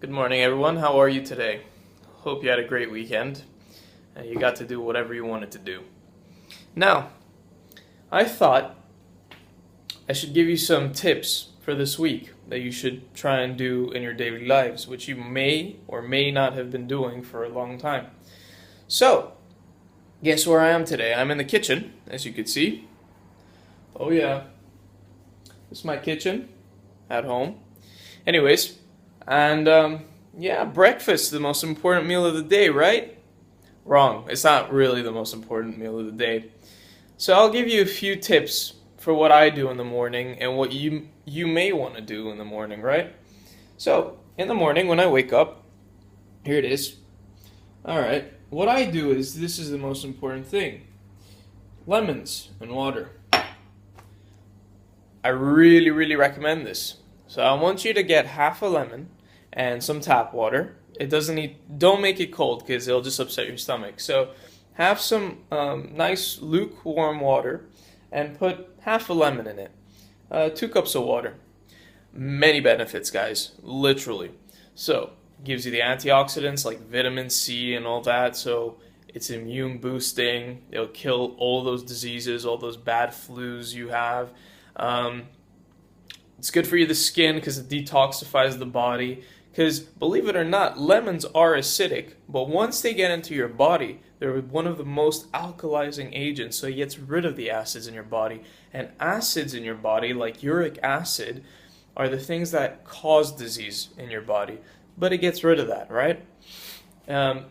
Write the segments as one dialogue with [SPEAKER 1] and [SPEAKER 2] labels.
[SPEAKER 1] Good morning, everyone. How are you today? Hope you had a great weekend and you got to do whatever you wanted to do. Now, I thought I should give you some tips for this week that you should try and do in your daily lives, which you may or may not have been doing for a long time. So, guess where I am today? I'm in the kitchen, as you can see. Oh, yeah. This is my kitchen at home. Anyways, and yeah, breakfast, the most important meal of the day, right? Wrong. It's not really the most important meal of the day. So I'll give you a few tips for what I do in the morning and what you may want to do in the morning, right? So, in the morning when I wake up, here it is. All right. What I do is this is the most important thing. Lemons and water. I really recommend this. So I want you to get half a lemon and some tap water. It doesn't need, don't make it cold because it'll just upset your stomach. So have some nice lukewarm water and put half a lemon in it. 2 cups of water. Many benefits, guys, literally. So gives you the antioxidants like vitamin C and all that. So it's immune boosting. It'll kill all those diseases, all those bad flus you have. Um, it's good for the skin because it detoxifies the body. Because believe it or not, lemons are acidic, but once they get into your body, they're one of the most alkalizing agents. So it gets rid of the acids in your body. And acids in your body, like uric acid, are the things that cause disease in your body. But it gets rid of that, right? Um,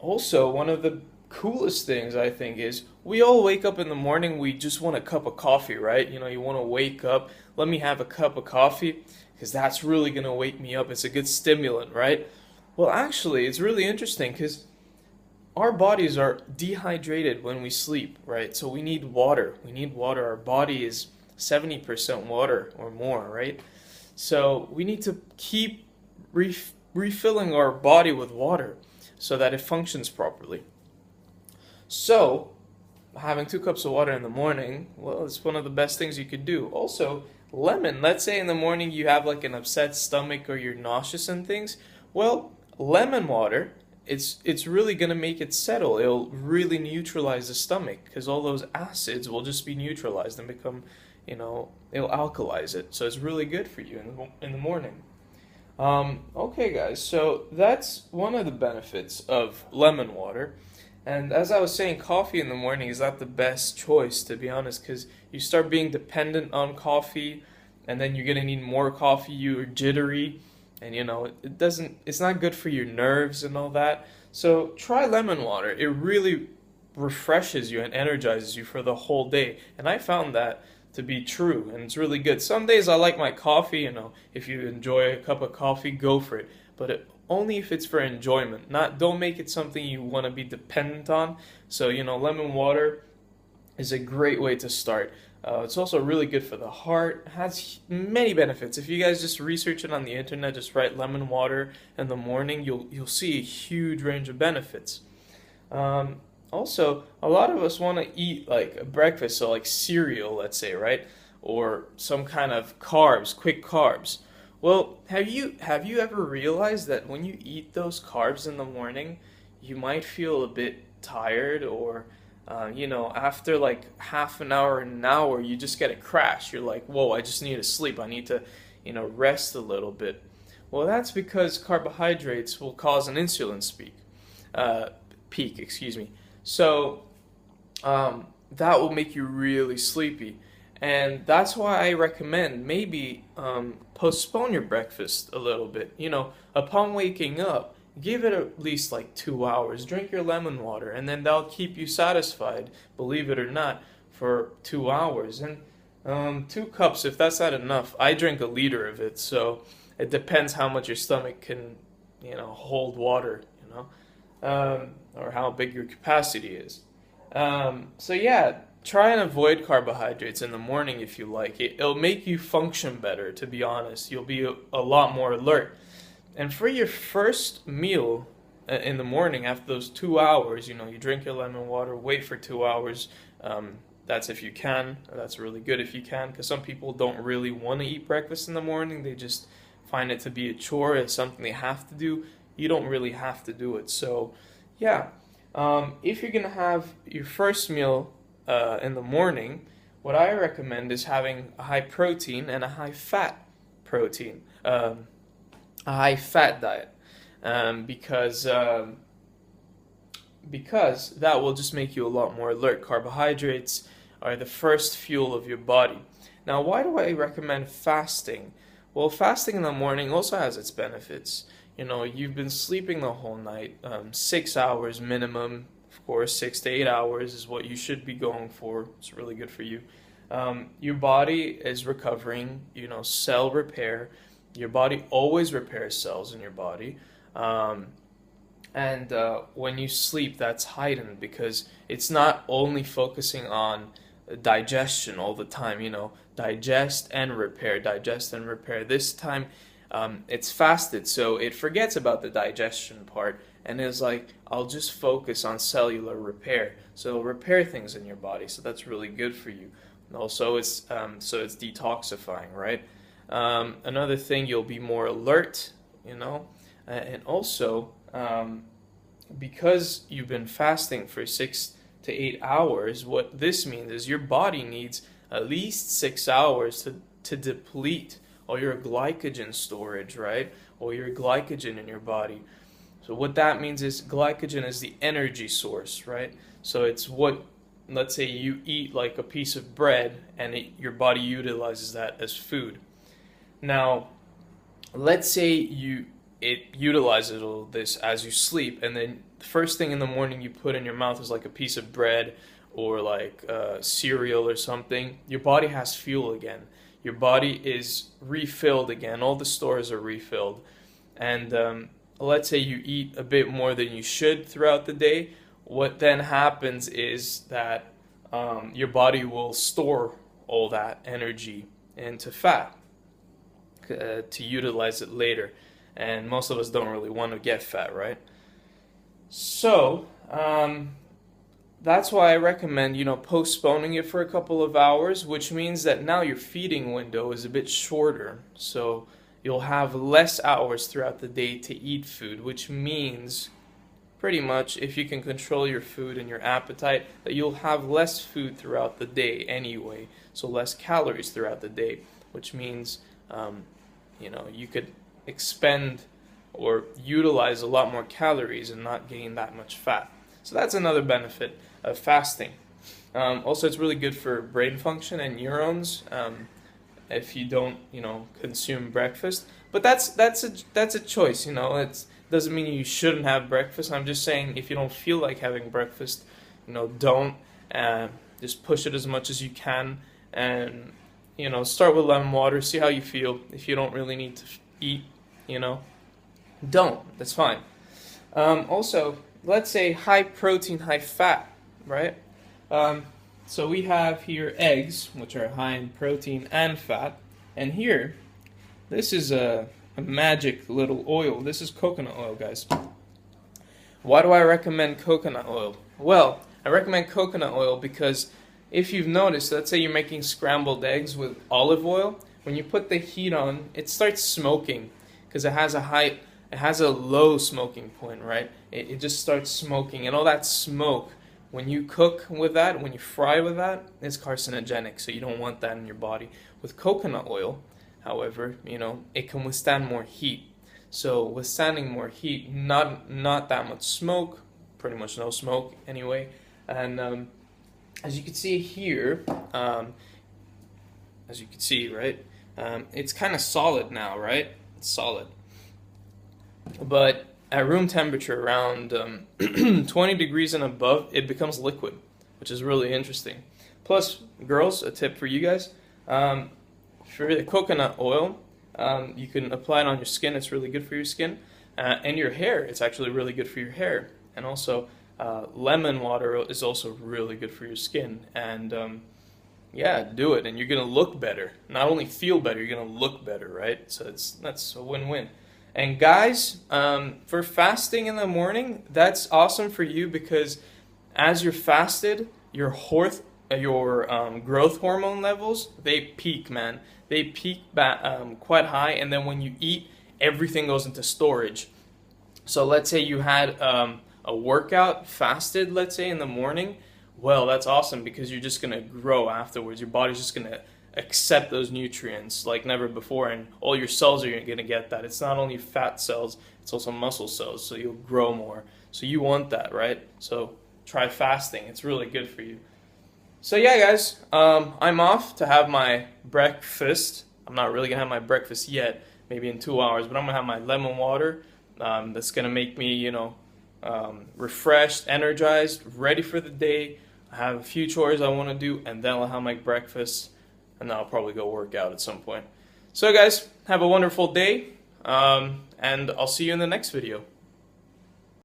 [SPEAKER 1] Also, one of the coolest things I think is we all wake up in the morning, we just want a cup of coffee, right? You know, you want to wake up, let me have a cup of coffee because that's really going to wake me up. It's a good stimulant, right? Well, actually, it's really interesting because our bodies are dehydrated when we sleep, right? So we need water. We need water. Our body is 70% water or more, right? So we need to keep refilling our body with water so that it functions properly. So, having 2 cups of water in the morning, well, it's one of the best things you could do. Also, lemon. Let's say in the morning you have like an upset stomach or you're nauseous and things. Well, lemon water, it's really gonna make it settle. It'll really neutralize the stomach because all those acids will just be neutralized and become, it'll alkalize it. So it's really good for you in the morning. Okay, guys, so that's one of the benefits of lemon water. And as I was saying, coffee in the morning is not the best choice, to be honest, because you start being dependent on coffee, and then you're gonna need more coffee. You're jittery, and it's not good for your nerves and all that. So try lemon water. It really refreshes you and energizes you for the whole day. And I found that to be true, and it's really good. Some days I like my coffee. If you enjoy a cup of coffee, go for it. But only if it's for enjoyment. Not don't make it something you want to be dependent on. So lemon water is a great way to start. It's also really good for the heart. It has many benefits. If you guys just research it on the internet, just write lemon water in the morning, you'll see a huge range of benefits. Also, a lot of us want to eat like a breakfast, so like cereal, let's say, right? Or some kind of carbs, quick carbs. Well, have you ever realized that when you eat those carbs in the morning, you might feel a bit tired or after like half an hour, you just get a crash. You're like, whoa, I just need to sleep. I need to, rest a little bit. Well, that's because carbohydrates will cause an insulin peak, excuse me. So that will make you really sleepy. And that's why I recommend maybe postpone your breakfast a little bit. Upon waking up, give it at least like 2 hours. Drink your lemon water, and then that'll keep you satisfied, believe it or not, for 2 hours. And 2 cups, if that's not enough, I drink a liter of it. So it depends how much your stomach can, hold water, or how big your capacity is. So yeah, try and avoid carbohydrates in the morning if you like. It'll make you function better, to be honest. You'll be a lot more alert. And for your first meal in the morning, after those 2 hours, you drink your lemon water, wait for 2 hours. That's if you can. That's really good if you can, because some people don't really want to eat breakfast in the morning. They just find it to be a chore, it's something they have to do, you don't really have to do it. So, yeah, if you're gonna have your first meal in the morning, what I recommend is having a high protein and a high fat protein, a high fat diet, because that will just make you a lot more alert. Carbohydrates are the first fuel of your body. Now, why do I recommend fasting? Well, fasting in the morning also has its benefits. You know, you've been sleeping the whole night, 6 hours minimum. Of course, 6 to 8 hours is what you should be going for. It's really good for you. Your body is recovering, you know, cell repair. Your body always repairs cells in your body. And when you sleep, that's heightened because it's not only focusing on digestion all the time, you know, digest and repair, digest and repair. This time it's fasted, so it forgets about the digestion part and is like, I'll just focus on cellular repair. So it'll repair things in your body, so that's really good for you. And also, it's detoxifying, right? Another thing, you'll be more alert, you know, and also because you've been fasting for 6 to 8 hours, what this means is your body needs at least 6 hours to deplete all your glycogen storage, right? Or your glycogen in your body. So what that means is glycogen is the energy source, right? So it's what, let's say you eat like a piece of bread and your body utilizes that as food. Now, let's say it utilizes all this as you sleep, and then the first thing in the morning you put in your mouth is like a piece of bread or like cereal or something. Your body has fuel again. Your body is refilled again. All the stores are refilled. And let's say you eat a bit more than you should throughout the day. What then happens is that your body will store all that energy into fat to utilize it later. And most of us don't really want to get fat, right? So that's why I recommend, you know, postponing it for a couple of hours, which means that now your feeding window is a bit shorter. So you'll have less hours throughout the day to eat food, which means pretty much, if you can control your food and your appetite, that you'll have less food throughout the day anyway. So less calories throughout the day, which means, you know, you could expend or utilize a lot more calories and not gain that much fat. So that's another benefit of fasting. Also, it's really good for brain function and neurons if you don't, you know, consume breakfast. But that's a choice, you know. It doesn't mean you shouldn't have breakfast. I'm just saying if you don't feel like having breakfast, you know, don't. Just push it as much as you can, and you know, start with lemon water. See how you feel. If you don't really need to eat, you know, don't. That's fine. Also, let's say high protein, high fat, right? So we have here eggs, which are high in protein and fat. And here, this is a magic little oil. This is coconut oil, guys. Why do I recommend coconut oil? Well, I recommend coconut oil because if you've noticed, let's say you're making scrambled eggs with olive oil, when you put the heat on, it starts smoking because it has a low smoking point, right? It just starts smoking, and all that smoke, when you cook with that, when you fry with that, it's carcinogenic, so you don't want that in your body. With coconut oil, however, you know, it can withstand more heat. So withstanding more heat, not that much smoke, pretty much no smoke anyway, and as you can see here, as you can see, right, it's kind of solid now, right? It's solid. But at room temperature, around 20 degrees and above, it becomes liquid, which is really interesting. Plus, girls, a tip for you guys, for the coconut oil, you can apply it on your skin. It's really good for your skin. And your hair, it's actually really good for your hair. And also, lemon water is also really good for your skin. And yeah, do it, and you're going to look better. Not only feel better, you're going to look better, right? So that's a win-win. And guys, for fasting in the morning, that's awesome for you because as you're fasted, your growth hormone levels, they peak, man. they peak quite high, and then when you eat, everything goes into storage. So let's say you had a workout fasted, let's say in the morning. Well, that's awesome because you're just gonna grow afterwards. Your body's just gonna accept those nutrients like never before, and all your cells are gonna get that. It's not only fat cells, it's also muscle cells, so you'll grow more. So you want that, right? So try fasting. It's really good for you. So yeah, guys, I'm off to have my breakfast. I'm not really gonna have my breakfast yet, maybe in 2 hours, but I'm gonna have my lemon water. That's gonna make me, refreshed, energized, ready for the day. I have a few chores I want to do, and then I'll have my breakfast, and then I'll probably go work out at some point. So guys, have a wonderful day, and I'll see you in the next video.